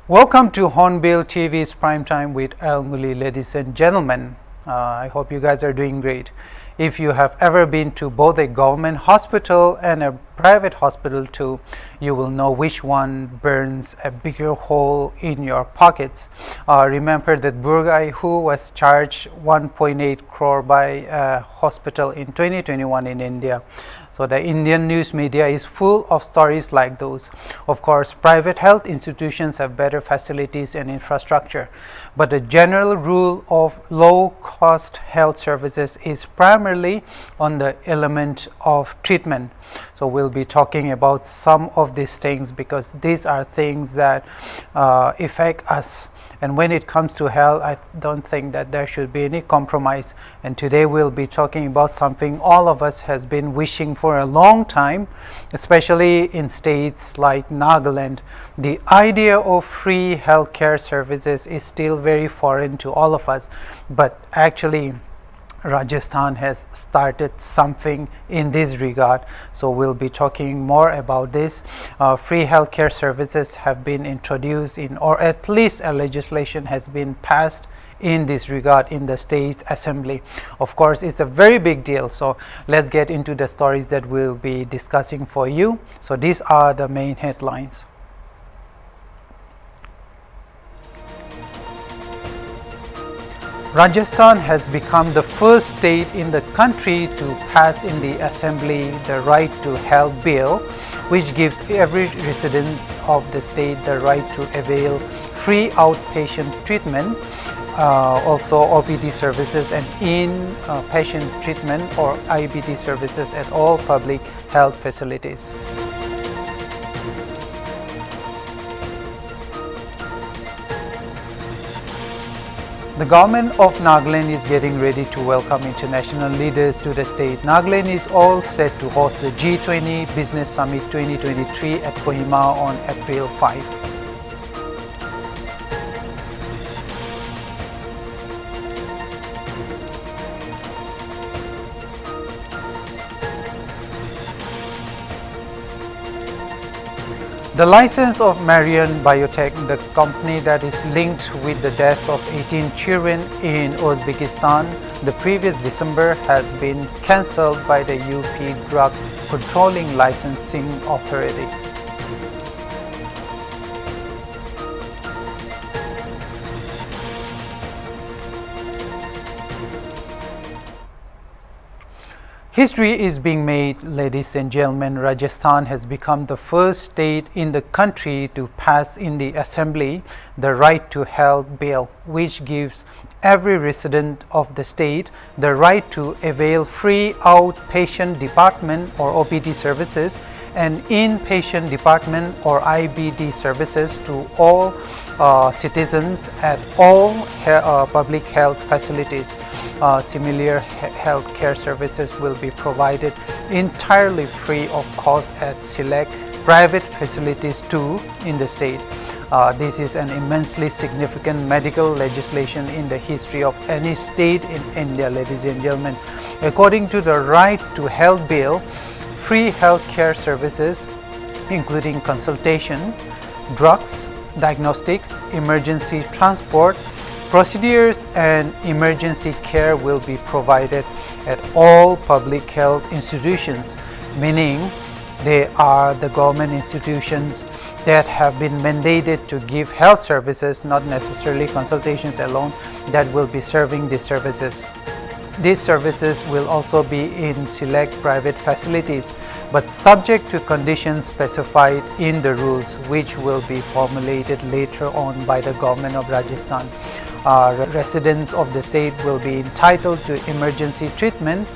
Welcome to Hornbill TV's Primetime with Ngullie, ladies and gentlemen. I hope you guys are doing great. If you have ever been to both a government hospital and a private hospital too, you will know which one burns a bigger hole in your pockets. Remember that Burgai who was charged 1.8 crore by a hospital in 2021 in India. So the Indian news media is full of stories like those. Of course, private health institutions have better facilities and infrastructure, but the general rule of low-cost health services is primarily on the element of treatment. So we'll be talking about some of these things because these are things that affect us. And when it comes to health, I don't think that there should be any compromise. And today we'll be talking about something all of us has been wishing for a long time, especially in states like Nagaland. The idea of free healthcare services is still very foreign to all of us, but actually Rajasthan has started something in this regard. So we'll be talking more about this. Free healthcare services have been introduced in, or at least a legislation has been passed in this regard in the state assembly. Of course, it's a very big deal. So let's get into the stories that we'll be discussing for you. So these are the main headlines. Rajasthan has become the first state in the country to pass in the assembly the right to health bill, which gives every resident of the state the right to avail free outpatient treatment, also OPD services and inpatient treatment or IBD services at all public health facilities. The government of Nagaland is getting ready to welcome international leaders to the state. Nagaland is all set to host the G20 Business Summit 2023 at Kohima on April 5. The license of Marion Biotech, the company that is linked with the death of 18 children in Uzbekistan, the previous December has been cancelled by the UP Drug Controlling Licensing Authority. History is being made, ladies and gentlemen. Rajasthan has become the first state in the country to pass in the assembly the right to health bill, which gives every resident of the state the right to avail free outpatient department or OPD services and inpatient department or IBD services to all citizens at all public health facilities. Similar health care services will be provided entirely free of cost at select private facilities too in the state. This is an immensely significant medical legislation in the history of any state in India, ladies and gentlemen. According to the Right to Health Bill, free health care services including consultation, drugs, diagnostics, emergency transport, procedures and emergency care will be provided at all public health institutions, meaning they are the government institutions that have been mandated to give health services, not necessarily consultations alone, that will be serving these services. These services will also be in select private facilities, but subject to conditions specified in the rules, which will be formulated later on by the government of Rajasthan. Residents of the state will be entitled to emergency treatment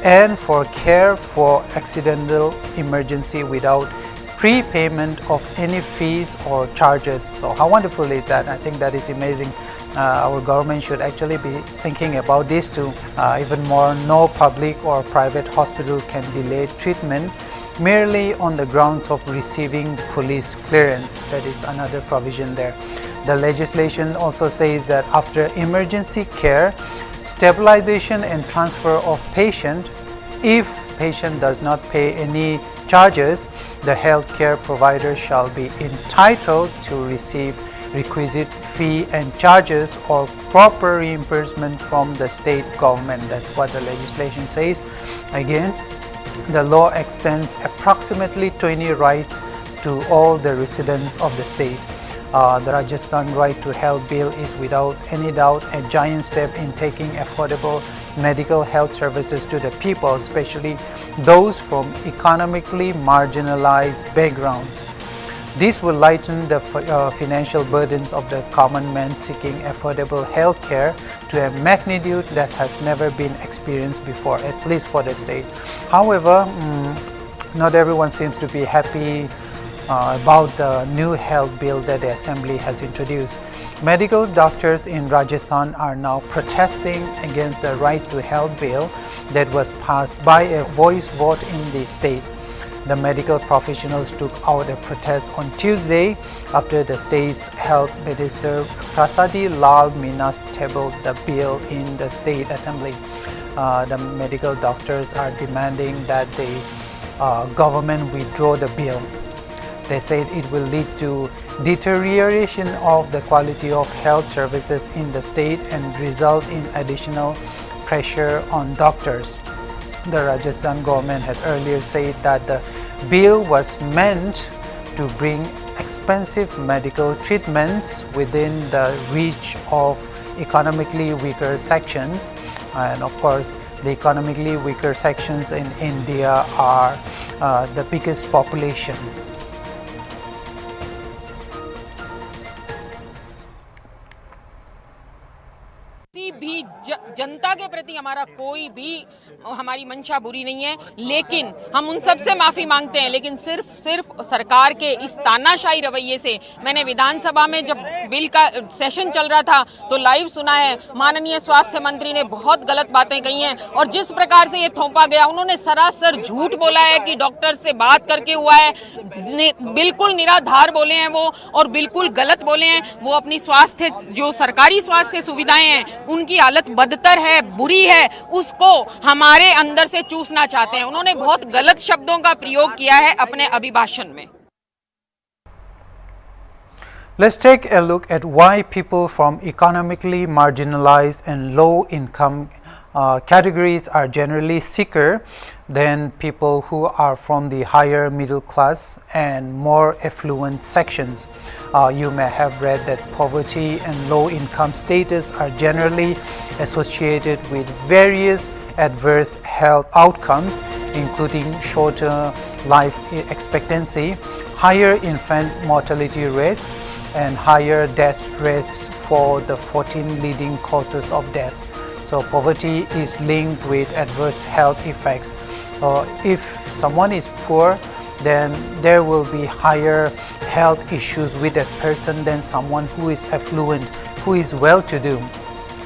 and for care for accidental emergency without prepayment of any fees or charges. So how wonderful is that? I think that is amazing. Our government should actually be thinking about this too. Even more, no public or private hospital can delay treatment merely on the grounds of receiving police clearance. That is another provision there. The legislation also says that after emergency care, stabilization and transfer of patient, if patient does not pay any charges, the healthcare provider shall be entitled to receive requisite fee and charges or proper reimbursement from the state government. That's what the legislation says. Again, the law extends approximately 20 rights to all the residents of the state. The Rajasthan Right to Health Bill is without any doubt a giant step in taking affordable medical health services to the people, especially those from economically marginalized backgrounds. This will lighten the financial burdens of the common man seeking affordable health care to a magnitude that has never been experienced before, at least for the state. However, not everyone seems to be happy about the new health bill that the Assembly has introduced. Medical doctors in Rajasthan are now protesting against the Right to Health bill that was passed by a voice vote in the state. The medical professionals took out a protest on Tuesday after the state's health minister Prasadi Lal Minas tabled the bill in the state assembly. The medical doctors are demanding that the government withdraw the bill. They said it will lead to deterioration of the quality of health services in the state and result in additional pressure on doctors. The Rajasthan government had earlier said that the bill was meant to bring expensive medical treatments within the reach of economically weaker sections. And of course, the economically weaker sections in India are the biggest population. भी जनता के प्रति हमारा कोई भी हमारी मंशा बुरी नहीं है, लेकिन हम उन सब से माफी मांगते हैं। लेकिन सिर्फ सरकार के इस तानाशाही रवैये से, मैंने विधानसभा में जब बिल का सेशन चल रहा था तो लाइव सुना है, माननीय स्वास्थ्य मंत्री ने बहुत गलत बातें कही हैं और जिस प्रकार से ये थोपा गया, उन्होंने सरासर झूठ बोला है कि डॉक्टर से बात करके हुआ है, बिल्कुल निराधार बोले हैं वो और बिल्कुल गलत बोले हैं। वो अपनी स्वास्थ्य जो सरकारी स्वास्थ्य सुविधाएं हैं उनकी हालत बदतर है, बुरी है, उसको हमारे अंदर से चूसना चाहते हैं। उन्होंने बहुत गलत शब्दों का प्रयोग किया है अपने अभिभाषण में। Let's take a look at why people from economically marginalized and low income categories are generally sicker than people who are from the higher middle class and more affluent sections. You may have read that poverty and low income status are generally associated with various adverse health outcomes, including shorter life expectancy, higher infant mortality rates, and higher death rates for the 14 leading causes of death. So poverty is linked with adverse health effects. If someone is poor, then there will be higher health issues with that person than someone who is affluent, who is well-to-do.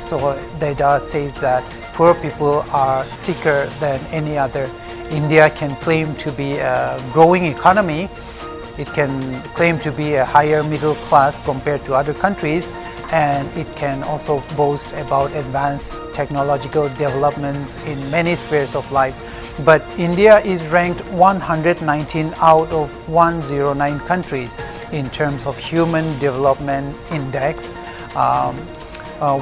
So data says that poor people are sicker than any other. India can claim to be a growing economy. It can claim to be a higher middle class compared to other countries, and it can also boast about advanced technological developments in many spheres of life. But India is ranked 119 out of 109 countries in terms of Human Development Index.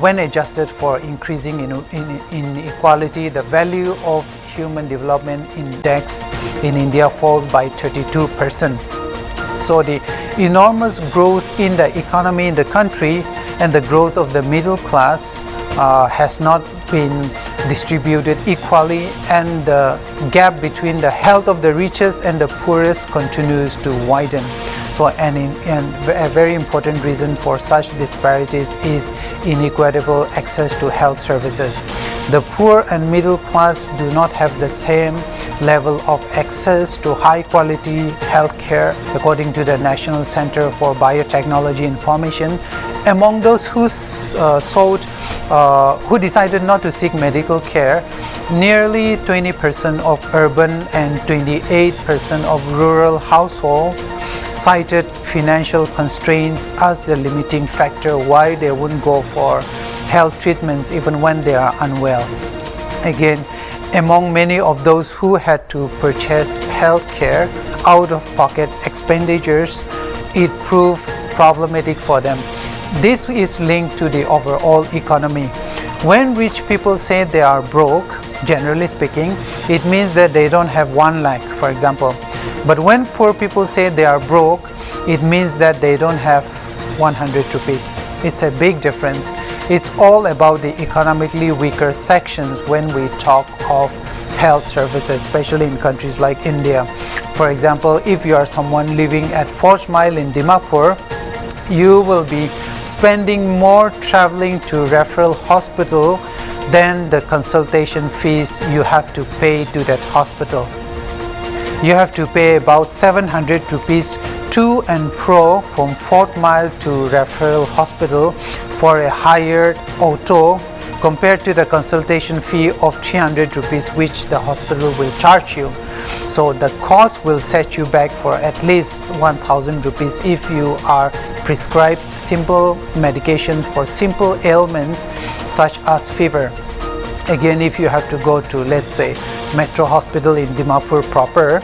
When adjusted for increasing inequality, the value of Human Development Index in India falls by 32%. So the enormous growth in the economy in the country and the growth of the middle class has not been distributed equally, and the gap between the health of the richest and the poorest continues to widen. So and a very important reason for such disparities is inequitable access to health services. The poor and middle class do not have the same level of access to high quality health care, according to the National Center for Biotechnology Information. Among those who decided not to seek medical care, nearly 20% of urban and 28% of rural households cited financial constraints as the limiting factor why they wouldn't go for health treatments even when they are unwell. Again, among many of those who had to purchase health care out of pocket expenditures, it proved problematic for them. This is linked to the overall economy. When rich people say they are broke, generally speaking, it means that they don't have 1 lakh, for example. But when poor people say they are broke, it means that they don't have 100 rupees. It's a big difference. It's all about the economically weaker sections when we talk of health services, especially in countries like India. For example, if you are someone living at 4th Mile in Dimapur, you will be spending more traveling to referral hospital than the consultation fees you have to pay to that hospital. You have to pay about 700 rupees to and fro from 4th Mile to referral hospital for a hired auto compared to the consultation fee of 300 rupees which the hospital will charge you. So the cost will set you back for at least 1000 rupees if you are prescribed simple medications for simple ailments such as fever. Again, if you have to go to, let's say, Metro Hospital in Dimapur proper,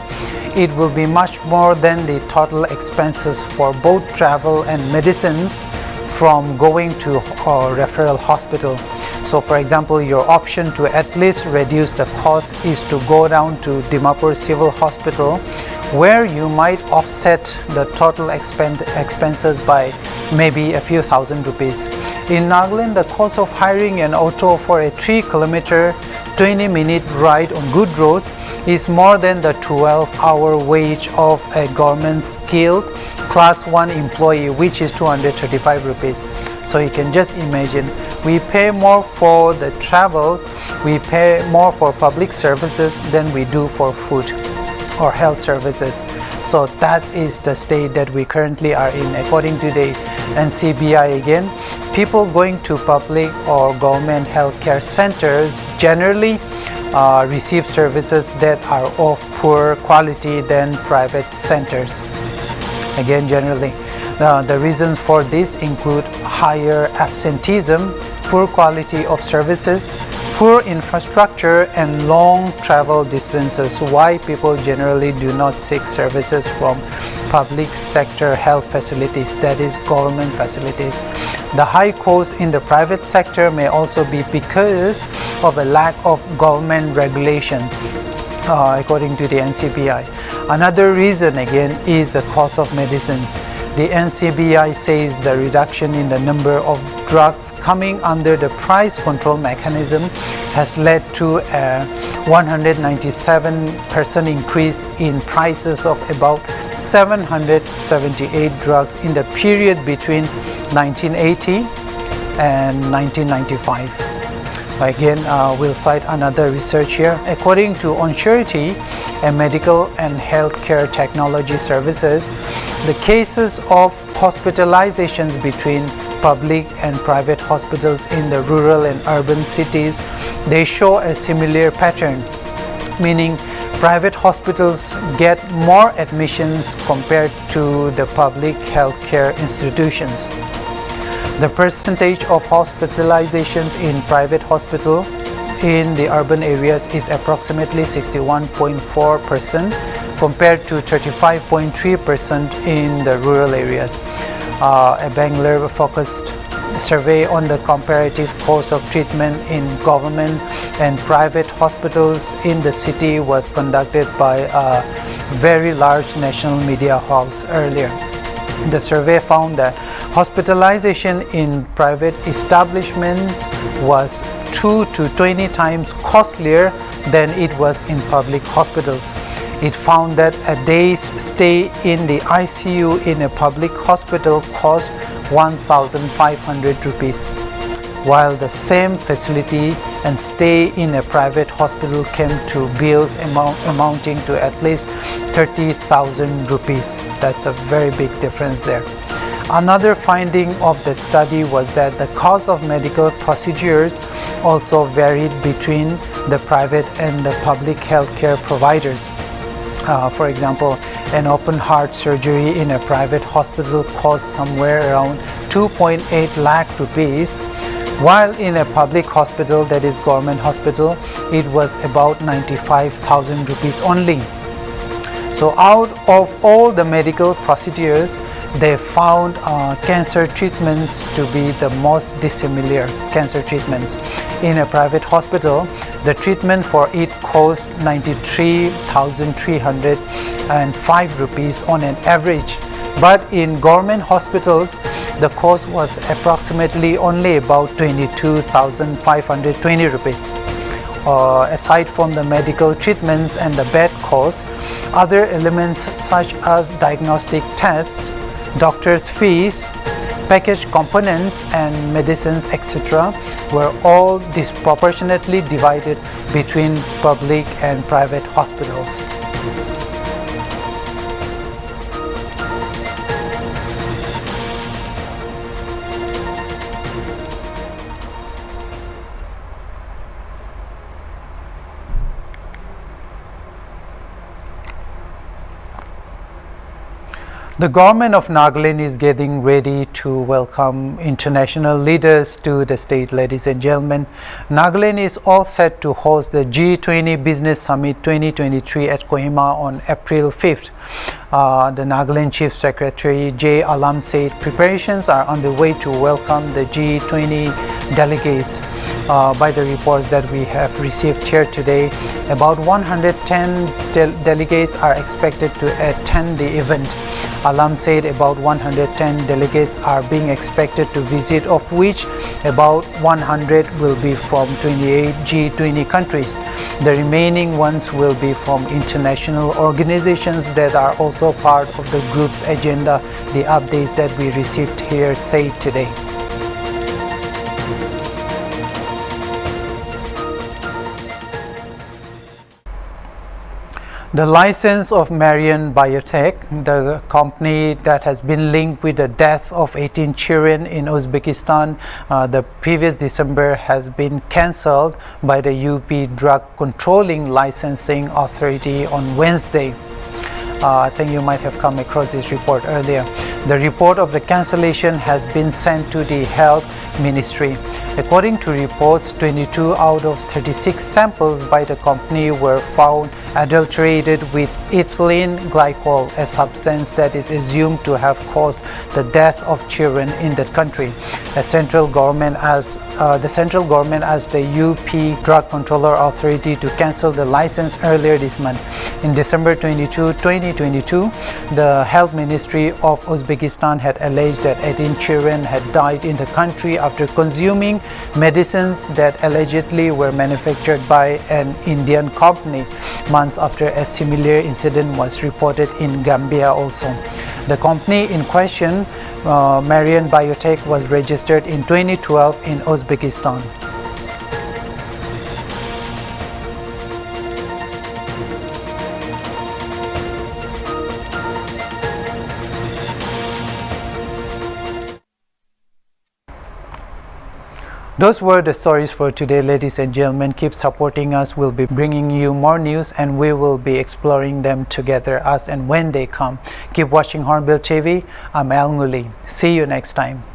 it will be much more than the total expenses for both travel and medicines from going to a referral hospital. So for example, your option to at least reduce the cost is to go down to Dimapur Civil Hospital, where you might offset the total expenses by maybe a few thousand rupees. In Nagaland, the cost of hiring an auto for a 3-kilometer, 20-minute ride on good roads is more than the 12-hour wage of a government skilled class 1 employee, which is 235 rupees. So you can just imagine, we pay more for the travels, we pay more for public services than we do for food or health services. So that is the state that we currently are in. According to the NCBI again, people going to public or government healthcare centers generally receive services that are of poor quality than private centers. Again, generally. The reasons for this include higher absenteeism, poor quality of services, poor infrastructure, and long travel distances. Why people generally do not seek services from public sector health facilities, that is government facilities. The high cost in the private sector may also be because of a lack of government regulation, according to the NCBI. Another reason again is the cost of medicines. The NCBI says the reduction in the number of drugs coming under the price control mechanism has led to a 197% increase in prices of about 778 drugs in the period between 1980 and 1995. Again, we'll cite another research here. According to Onsurity, a medical and healthcare technology services, the cases of hospitalizations between public and private hospitals in the rural and urban cities, they show a similar pattern, meaning private hospitals get more admissions compared to the public healthcare institutions. The percentage of hospitalizations in private hospital in the urban areas is approximately 61.4% compared to 35.3% in the rural areas. A Bangalore-focused survey on the comparative cost of treatment in government and private hospitals in the city was conducted by a very large national media house earlier. The survey found that hospitalization in private establishments was 2 to 20 times costlier than it was in public hospitals. It found that a day's stay in the ICU in a public hospital cost 1,500 rupees, while the same facility and stay in a private hospital came to bills amounting to at least 30,000 rupees. That's a very big difference there. Another finding of that study was that the cost of medical procedures also varied between the private and the public healthcare providers. For example, an open heart surgery in a private hospital costs somewhere around 2.8 lakh rupees, while in a public hospital, that is government hospital, it was about 95,000 rupees only. So out of all the medical procedures, they found cancer treatments to be the most dissimilar cancer treatments. In a private hospital, the treatment for it cost 93,305 rupees on an average. But in government hospitals, the cost was approximately only about 22,520 rupees. Aside from the medical treatments and the bed costs, other elements such as diagnostic tests, doctors' fees, packaged components and medicines, etc., were all disproportionately divided between public and private hospitals. The government of Nagaland is getting ready to welcome international leaders to the state, ladies and gentlemen. Nagaland is all set to host the G20 Business Summit 2023 at Kohima on April 5th. The Nagaland Chief Secretary J. Alam said preparations are on the way to welcome the G20 delegates. By the reports that we have received here today, about 110 delegates are expected to attend the event. Alam said about 110 delegates are being expected to visit, of which about 100 will be from 28 G20 countries. The remaining ones will be from international organizations that are also part of the group's agenda, the updates that we received here say today. The license of Marion Biotech, the company that has been linked with the death of 18 children in Uzbekistan, the previous December, has been cancelled by the UP Drug Controlling Licensing Authority on Wednesday. I think you might have come across this report earlier. The report of the cancellation has been sent to the Health Ministry. According to reports, 22 out of 36 samples by the company were found adulterated with ethylene glycol, a substance that is assumed to have caused the death of children in that country. The central government asked the UP Drug Controller Authority to cancel the license earlier this month. In December 22, 2022, the Health Ministry of Uzbekistan had alleged that 18 children had died in the country after consuming medicines that allegedly were manufactured by an Indian company, months after a similar incident was reported in Gambia also. The company in question, Marion Biotech, was registered in 2012 in Uzbekistan. Those were the stories for today, ladies and gentlemen. Keep supporting us. We'll be bringing you more news and we will be exploring them together as and when they come. Keep watching Hornbill TV. I'm Ngullie. See you next time.